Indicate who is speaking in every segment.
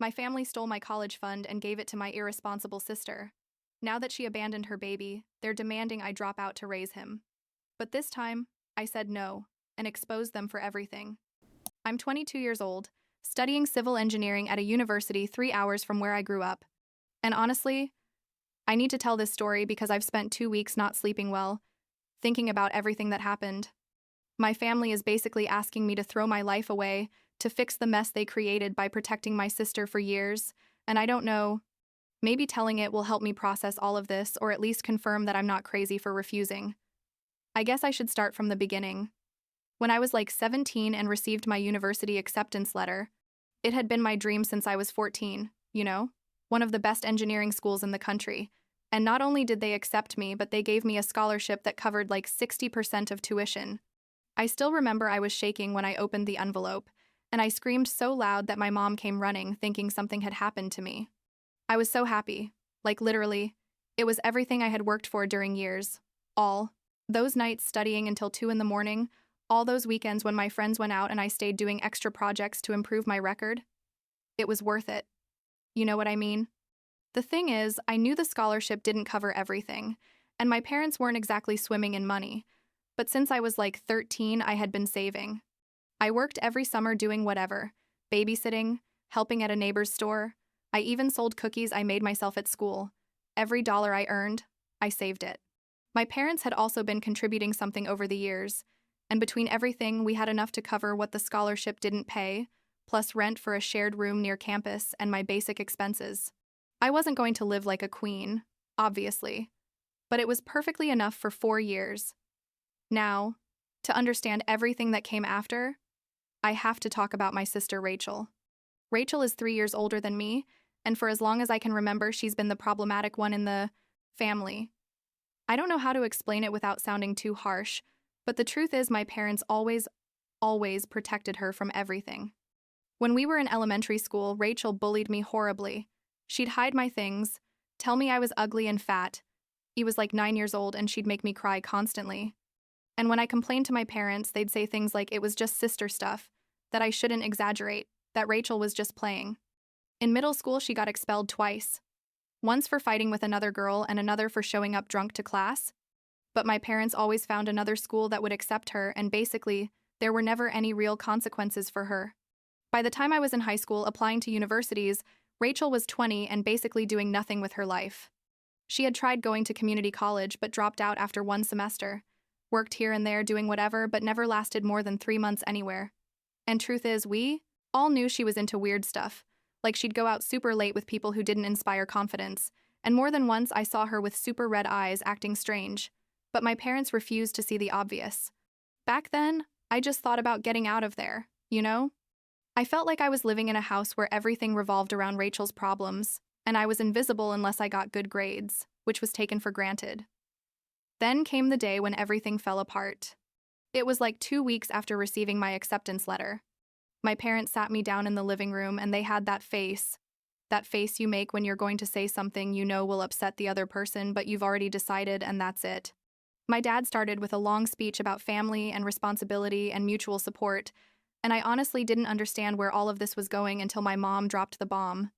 Speaker 1: My family stole my college fund and gave it to my irresponsible sister. Now that she abandoned her baby, they're demanding I drop out to raise him. But this time, I said no and exposed them for everything. I'm 22 years old, studying civil engineering at a university 3 hours from where I grew up. And honestly, I need to tell this story because I've spent 2 weeks not sleeping well, thinking about everything that happened. My family is basically asking me to throw my life away to fix the mess they created by protecting my sister for years, and I don't know, maybe telling it will help me process all of this or at least confirm that I'm not crazy for refusing. I guess I should start from the beginning. When I was like 17 and received my university acceptance letter, it had been my dream since I was 14, one of the best engineering schools in the country. And not only did they accept me, but they gave me a scholarship that covered like 60% of tuition. I still remember I was shaking when I opened the envelope, and I screamed so loud that my mom came running, thinking something had happened to me. I was so happy, like literally. It was everything I had worked for during years. All. Those nights studying until 2 in the morning, all those weekends when my friends went out and I stayed doing extra projects to improve my record. It was worth it. You know what I mean? The thing is, I knew the scholarship didn't cover everything, and my parents weren't exactly swimming in money. But since I was like 13, I had been saving. I worked every summer doing whatever, babysitting, helping at a neighbor's store. I even sold cookies I made myself at school. Every dollar I earned, I saved it. My parents had also been contributing something over the years, and between everything, we had enough to cover what the scholarship didn't pay, plus rent for a shared room near campus and my basic expenses. I wasn't going to live like a queen, obviously, but it was perfectly enough for 4 years. Now, to understand everything that came after, I have to talk about my sister Rachel. Rachel is 3 years older than me, and for as long as I can remember, she's been the problematic one in the family. I don't know how to explain it without sounding too harsh, but the truth is my parents always protected her from everything. When we were in elementary school, Rachel bullied me horribly. She'd hide my things, tell me I was ugly and fat. He was like 9 years old and she'd make me cry constantly. And when I complained to my parents, they'd say things like it was just sister stuff, that I shouldn't exaggerate, that Rachel was just playing. In middle school, she got expelled twice. Once for fighting with another girl and another for showing up drunk to class. But my parents always found another school that would accept her, and basically, there were never any real consequences for her. By the time I was in high school applying to universities, Rachel was 20 and basically doing nothing with her life. She had tried going to community college but dropped out after 1 semester, worked here and there doing whatever but never lasted more than 3 months anywhere. And truth is, we all knew she was into weird stuff, like she'd go out super late with people who didn't inspire confidence, and more than once I saw her with super red eyes acting strange, but my parents refused to see the obvious. Back then, I just thought about getting out of there, I felt like I was living in a house where everything revolved around Rachel's problems, and I was invisible unless I got good grades, which was taken for granted. Then came the day when everything fell apart. It was like 2 weeks after receiving my acceptance letter. My parents sat me down in the living room and they had that face you make when you're going to say something you know will upset the other person, but you've already decided and that's it. My dad started with a long speech about family and responsibility and mutual support, and I honestly didn't understand where all of this was going until my mom dropped the bomb.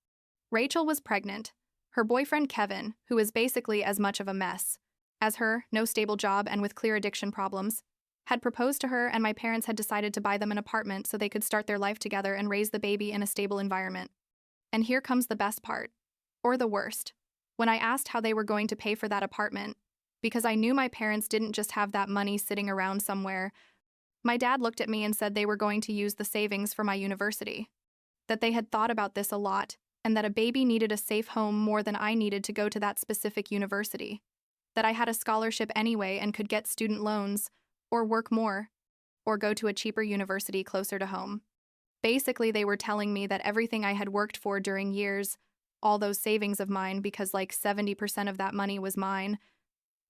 Speaker 1: Rachel was pregnant. Her boyfriend Kevin, who is basically as much of a mess as her, no stable job and with clear addiction problems, had proposed to her, and my parents had decided to buy them an apartment so they could start their life together and raise the baby in a stable environment. And here comes the best part, or the worst. When I asked how they were going to pay for that apartment, because I knew my parents didn't just have that money sitting around somewhere, my dad looked at me and said they were going to use the savings for my university, that they had thought about this a lot, and that a baby needed a safe home more than I needed to go to that specific university, that I had a scholarship anyway and could get student loans, or work more, or go to a cheaper university closer to home. Basically, they were telling me that everything I had worked for during years, all those savings of mine, because like 70% of that money was mine,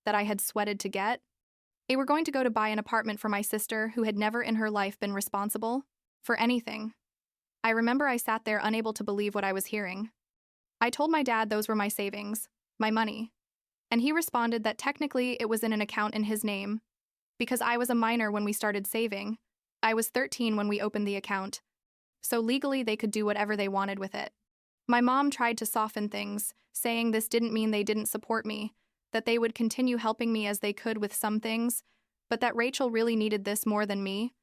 Speaker 1: that I had sweated to get, they were going to go to buy an apartment for my sister who had never in her life been responsible for anything. I remember I sat there unable to believe what I was hearing. I told my dad those were my savings, my money, and he responded that technically it was in an account in his name, because I was a minor when we started saving. I was 13 when we opened the account, so legally they could do whatever they wanted with it. My mom tried to soften things, saying this didn't mean they didn't support me, that they would continue helping me as they could with some things, but that Rachel really needed this more than me,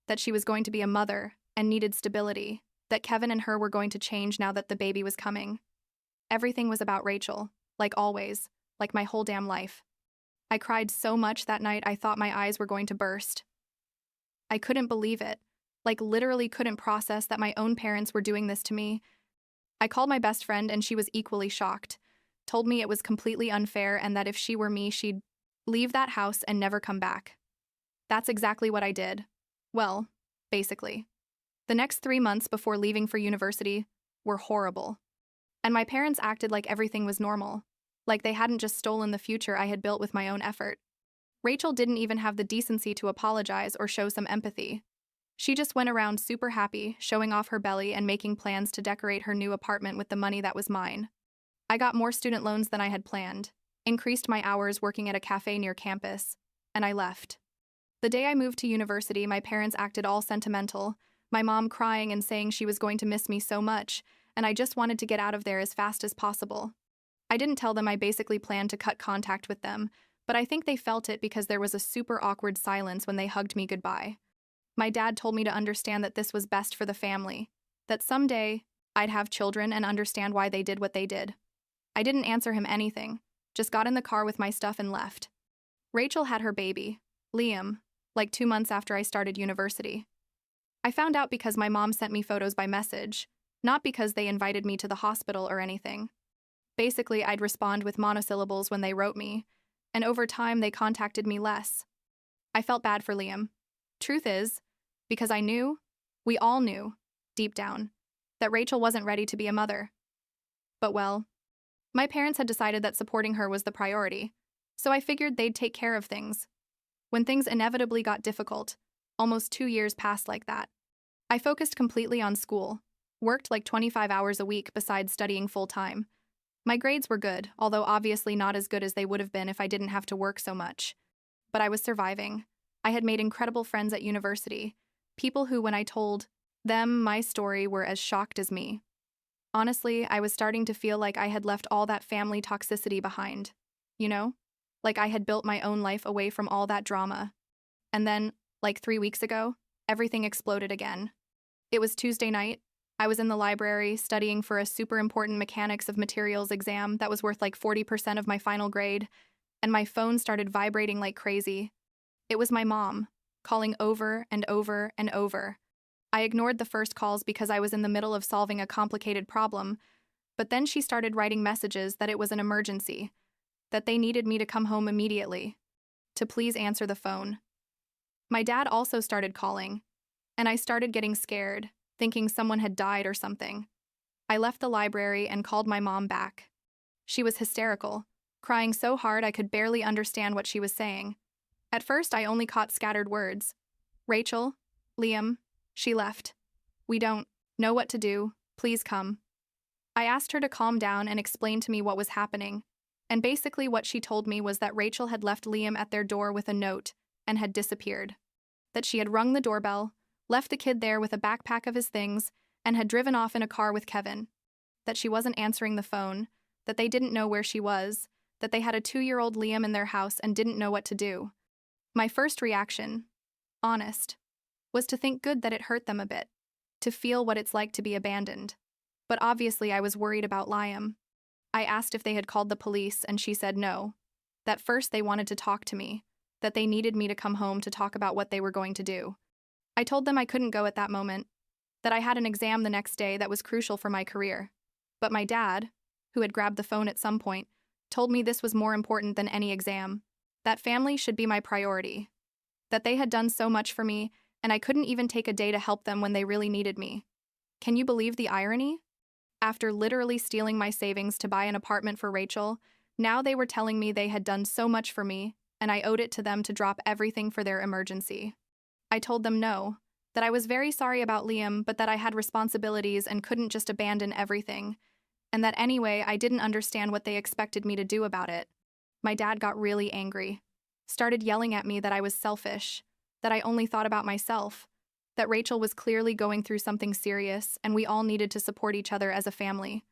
Speaker 1: that she was going to be a mother and needed stability, that Kevin and her were going to change now that the baby was coming. Everything was about Rachel, like always, like my whole damn life. I cried so much that night I thought my eyes were going to burst. I couldn't believe it, like literally couldn't process that my own parents were doing this to me. I called my best friend and she was equally shocked, told me it was completely unfair and that if she were me, she'd leave that house and never come back. That's exactly what I did. Well, basically. The next 3 months before leaving for university were horrible. And my parents acted like everything was normal, like they hadn't just stolen the future I had built with my own effort. Rachel didn't even have the decency to apologize or show some empathy. She just went around super happy, showing off her belly and making plans to decorate her new apartment with the money that was mine. I got more student loans than I had planned, increased my hours working at a cafe near campus, and I left. The day I moved to university, my parents acted all sentimental, my mom crying and saying she was going to miss me so much, and I just wanted to get out of there as fast as possible. I didn't tell them I basically planned to cut contact with them, but I think they felt it because there was a super awkward silence when they hugged me goodbye. My dad told me to understand that this was best for the family, that someday I'd have children and understand why they did what they did. I didn't answer him anything, just got in the car with my stuff and left. Rachel had her baby, Liam, like 2 months after I started university. I found out because my mom sent me photos by message, not because they invited me to the hospital or anything. Basically, I'd respond with monosyllables when they wrote me, and over time they contacted me less. I felt bad for Liam. Truth is, because I knew, we all knew, deep down, that Rachel wasn't ready to be a mother. But well, my parents had decided that supporting her was the priority, so I figured they'd take care of things. When things inevitably got difficult, almost 2 years passed like that. I focused completely on school, worked like 25 hours a week besides studying full-time. My grades were good, although obviously not as good as they would have been if I didn't have to work so much. But I was surviving. I had made incredible friends at university, people who, when I told them my story, were as shocked as me. Honestly, I was starting to feel like I had left all that family toxicity behind. You know? Like I had built my own life away from all that drama. And then, like 3 weeks ago, everything exploded again. It was Tuesday night. I was in the library studying for a super important mechanics of materials exam that was worth like 40% of my final grade, and my phone started vibrating like crazy. It was my mom, calling over and over and over. I ignored the first calls because I was in the middle of solving a complicated problem, but then she started writing messages that it was an emergency, that they needed me to come home immediately, to please answer the phone. My dad also started calling, and I started getting scared, thinking someone had died or something. I left the library and called my mom back. She was hysterical, crying so hard I could barely understand what she was saying. At first, I only caught scattered words. Rachel, Liam, she left. We don't know what to do. Please come. I asked her to calm down and explain to me what was happening, and basically what she told me was that Rachel had left Liam at their door with a note and had disappeared. That she had rung the doorbell, left the kid there with a backpack of his things, and had driven off in a car with Kevin. That she wasn't answering the phone, that they didn't know where she was, that they had a 2-year-old Liam in their house and didn't know what to do. My first reaction, honest, was to think good that it hurt them a bit, to feel what it's like to be abandoned. But obviously I was worried about Liam. I asked if they had called the police and she said no. That first they wanted to talk to me, that they needed me to come home to talk about what they were going to do. I told them I couldn't go at that moment, that I had an exam the next day that was crucial for my career. But my dad, who had grabbed the phone at some point, told me this was more important than any exam, that family should be my priority, that they had done so much for me and I couldn't even take a day to help them when they really needed me. Can you believe the irony? After literally stealing my savings to buy an apartment for Rachel, now they were telling me they had done so much for me and I owed it to them to drop everything for their emergency. I told them no, that I was very sorry about Liam, but that I had responsibilities and couldn't just abandon everything, and that anyway I didn't understand what they expected me to do about it. My dad got really angry, started yelling at me that I was selfish, that I only thought about myself, That Rachel was clearly going through something serious and we all needed to support each other as a family.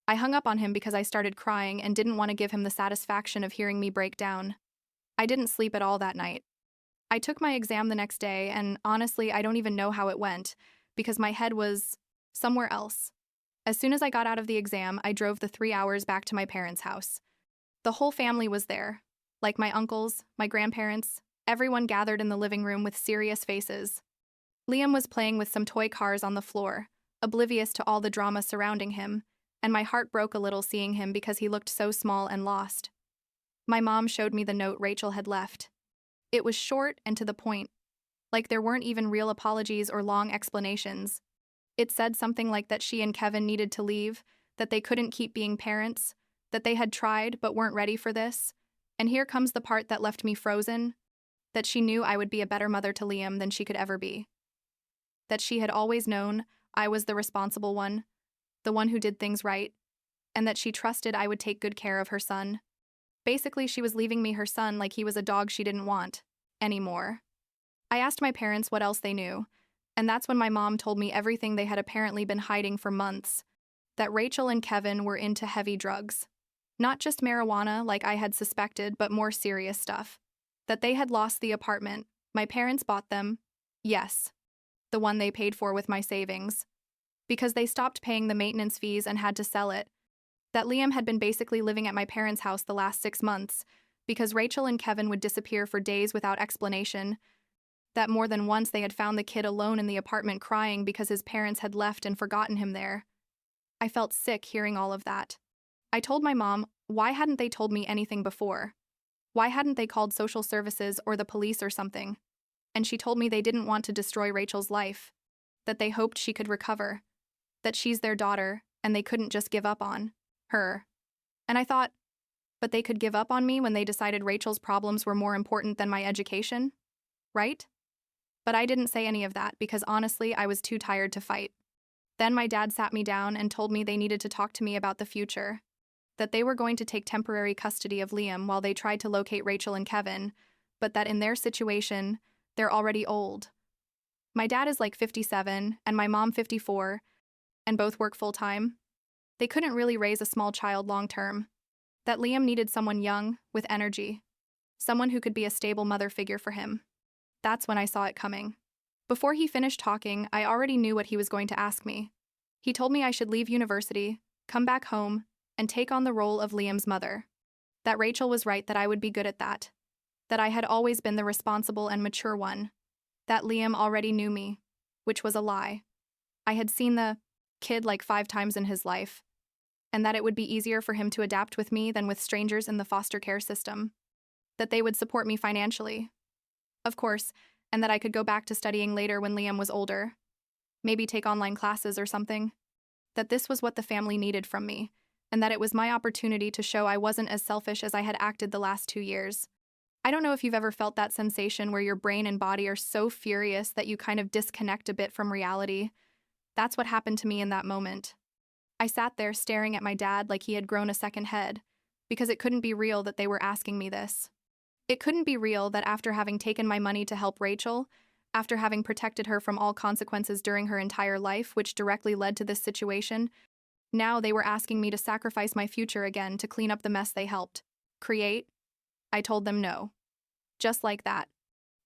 Speaker 1: I hung up on him because I started crying and didn't want to give him the satisfaction of hearing me break down. I didn't sleep at all that night. I took my exam the next day, and honestly, I don't even know how it went because my head was somewhere else. As soon as I got out of the exam, I drove the 3 hours back to my parents' house. The whole family was there, like my uncles, my grandparents, everyone gathered in the living room with serious faces. Liam was playing with some toy cars on the floor, oblivious to all the drama surrounding him, and my heart broke a little seeing him because he looked so small and lost. My mom showed me the note Rachel had left. It was short and to the point, like there weren't even real apologies or long explanations. It said something like that she and Kevin needed to leave, that they couldn't keep being parents, that they had tried but weren't ready for this. And here comes the part that left me frozen, that she knew I would be a better mother to Liam than she could ever be. That she had always known I was the responsible one, the one who did things right, and that she trusted I would take good care of her son. Basically, she was leaving me her son like he was a dog she didn't want anymore. I asked my parents what else they knew, and that's when my mom told me everything they had apparently been hiding for months, that Rachel and Kevin were into heavy drugs. Not just marijuana like I had suspected, but more serious stuff. That they had lost the apartment. My parents bought them. Yes, the one they paid for with my savings. Because they stopped paying the maintenance fees and had to sell it. That Liam had been basically living at my parents' house the last 6 months, because Rachel and Kevin would disappear for days without explanation. That more than once they had found the kid alone in the apartment crying because his parents had left and forgotten him there. I felt sick hearing all of that. I told my mom, why hadn't they told me anything before? Why hadn't they called social services or the police or something? And she told me they didn't want to destroy Rachel's life, that they hoped she could recover, that she's their daughter and they couldn't just give up on her. And I thought, but they could give up on me when they decided Rachel's problems were more important than my education, right? But I didn't say any of that because honestly, I was too tired to fight. Then my dad sat me down and told me they needed to talk to me about the future, that they were going to take temporary custody of Liam while they tried to locate Rachel and Kevin, but that in their situation, they're already old. My dad is like 57 and my mom 54, and both work full-time. They couldn't really raise a small child long-term. That Liam needed someone young, with energy. Someone who could be a stable mother figure for him. That's when I saw it coming. Before he finished talking, I already knew what he was going to ask me. He told me I should leave university, come back home, and take on the role of Liam's mother. That Rachel was right that I would be good at that. That I had always been the responsible and mature one. That Liam already knew me, which was a lie. I had seen the kid like 5 times in his life, and that it would be easier for him to adapt with me than with strangers in the foster care system. That they would support me financially. Of course, and that I could go back to studying later when Liam was older. Maybe take online classes or something. That this was what the family needed from me, and that it was my opportunity to show I wasn't as selfish as I had acted the last 2 years. I don't know if you've ever felt that sensation where your brain and body are so furious that you kind of disconnect a bit from reality. That's what happened to me in that moment. I sat there staring at my dad like he had grown a second head, because it couldn't be real that they were asking me this. It couldn't be real that after having taken my money to help Rachel, after having protected her from all consequences during her entire life, which directly led to this situation, now they were asking me to sacrifice my future again to clean up the mess they helped create. I told them no. Just like that.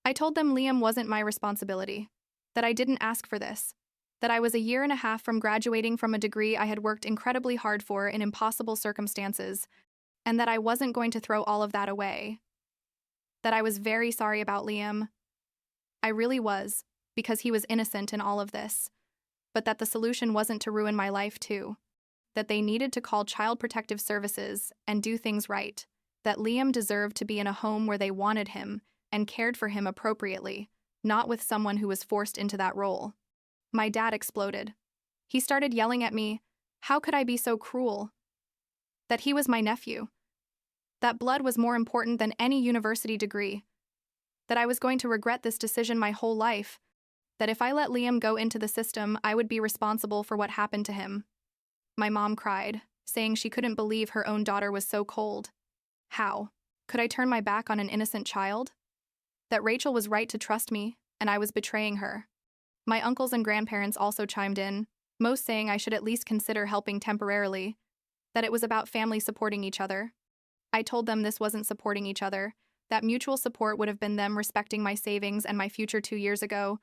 Speaker 1: I told them Liam wasn't my responsibility, that I didn't ask for this, that I was a 1.5 years from graduating from a degree I had worked incredibly hard for in impossible circumstances, and that I wasn't going to throw all of that away. That I was very sorry about Liam. I really was, because he was innocent in all of this, but that the solution wasn't to ruin my life too. That they needed to call Child Protective Services and do things right. That Liam deserved to be in a home where they wanted him and cared for him appropriately, not with someone who was forced into that role. My dad exploded. He started yelling at me, how could I be so cruel? That he was my nephew. That blood was more important than any university degree. That I was going to regret this decision my whole life. That if I let Liam go into the system, I would be responsible for what happened to him. My mom cried, saying she couldn't believe her own daughter was so cold. How? Could I turn my back on an innocent child? That Rachel was right to trust me, and I was betraying her. My uncles and grandparents also chimed in, most saying I should at least consider helping temporarily, that it was about family supporting each other. I told them this wasn't supporting each other, that mutual support would have been them respecting my savings and my future 2 years ago.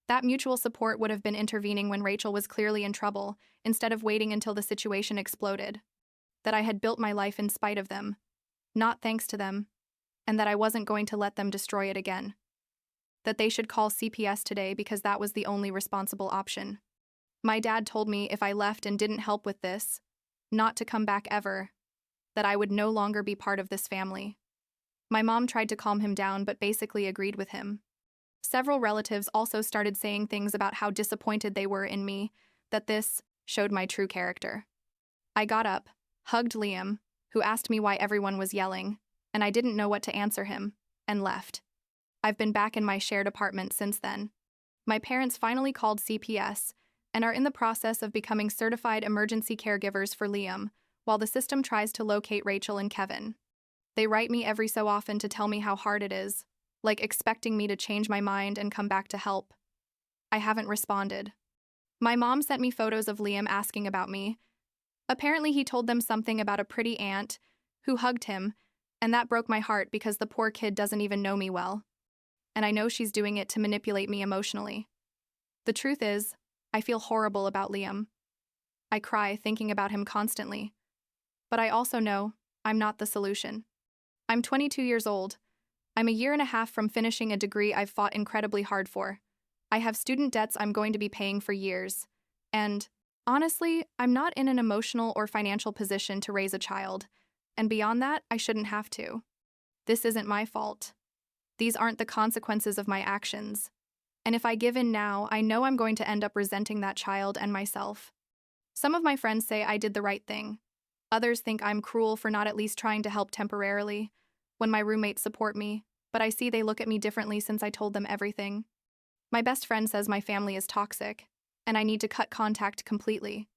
Speaker 1: That mutual support would have been intervening when Rachel was clearly in trouble, instead of waiting until the situation exploded. That I had built my life in spite of them, not thanks to them, and that I wasn't going to let them destroy it again. That they should call CPS today because that was the only responsible option. My dad told me if I left and didn't help with this, not to come back ever, that I would no longer be part of this family. My mom tried to calm him down but basically agreed with him. Several relatives also started saying things about how disappointed they were in me, that this showed my true character. I got up, hugged Liam, who asked me why everyone was yelling, and I didn't know what to answer him, and left. I've been back in my shared apartment since then. My parents finally called CPS and are in the process of becoming certified emergency caregivers for Liam, while the system tries to locate Rachel and Kevin. They write me every so often to tell me how hard it is, like expecting me to change my mind and come back to help. I haven't responded. My mom sent me photos of Liam asking about me. Apparently he told them something about a pretty aunt who hugged him, and that broke my heart because the poor kid doesn't even know me well. And I know she's doing it to manipulate me emotionally. The truth is, I feel horrible about Liam. I cry thinking about him constantly. But I also know I'm not the solution. I'm 22 years old. I'm a year and a half from finishing a degree I've fought incredibly hard for. I have student debts I'm going to be paying for years. And, honestly, I'm not in an emotional or financial position to raise a child. And beyond that, I shouldn't have to. This isn't my fault. These aren't the consequences of my actions. And if I give in now, I know I'm going to end up resenting that child and myself. Some of my friends say I did the right thing. Others think I'm cruel for not at least trying to help temporarily, when my roommates support me, but I see they look at me differently since I told them everything. My best friend says my family is toxic, and I need to cut contact completely.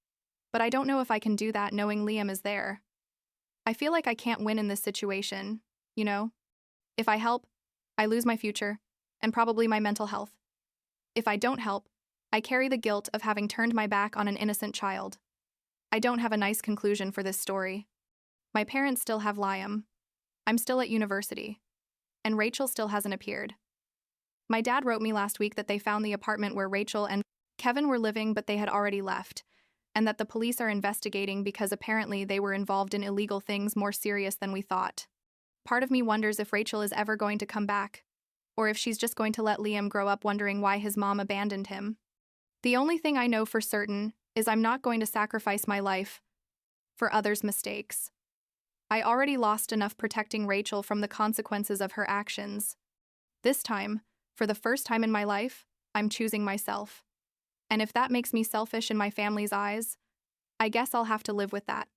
Speaker 1: But I don't know if I can do that knowing Liam is there. I feel like I can't win in this situation, you know? If I help, I lose my future, and probably my mental health. If I don't help, I carry the guilt of having turned my back on an innocent child. I don't have a nice conclusion for this story. My parents still have Liam. I'm still at university. And Rachel still hasn't appeared. My dad wrote me last week that they found the apartment where Rachel and Kevin were living but they had already left, and that the police are investigating because apparently they were involved in illegal things more serious than we thought. Part of me wonders if Rachel is ever going to come back, or if she's just going to let Liam grow up wondering why his mom abandoned him. The only thing I know for certain is I'm not going to sacrifice my life for others' mistakes. I already lost enough protecting Rachel from the consequences of her actions. This time, for the first time in my life, I'm choosing myself. And if that makes me selfish in my family's eyes, I guess I'll have to live with that.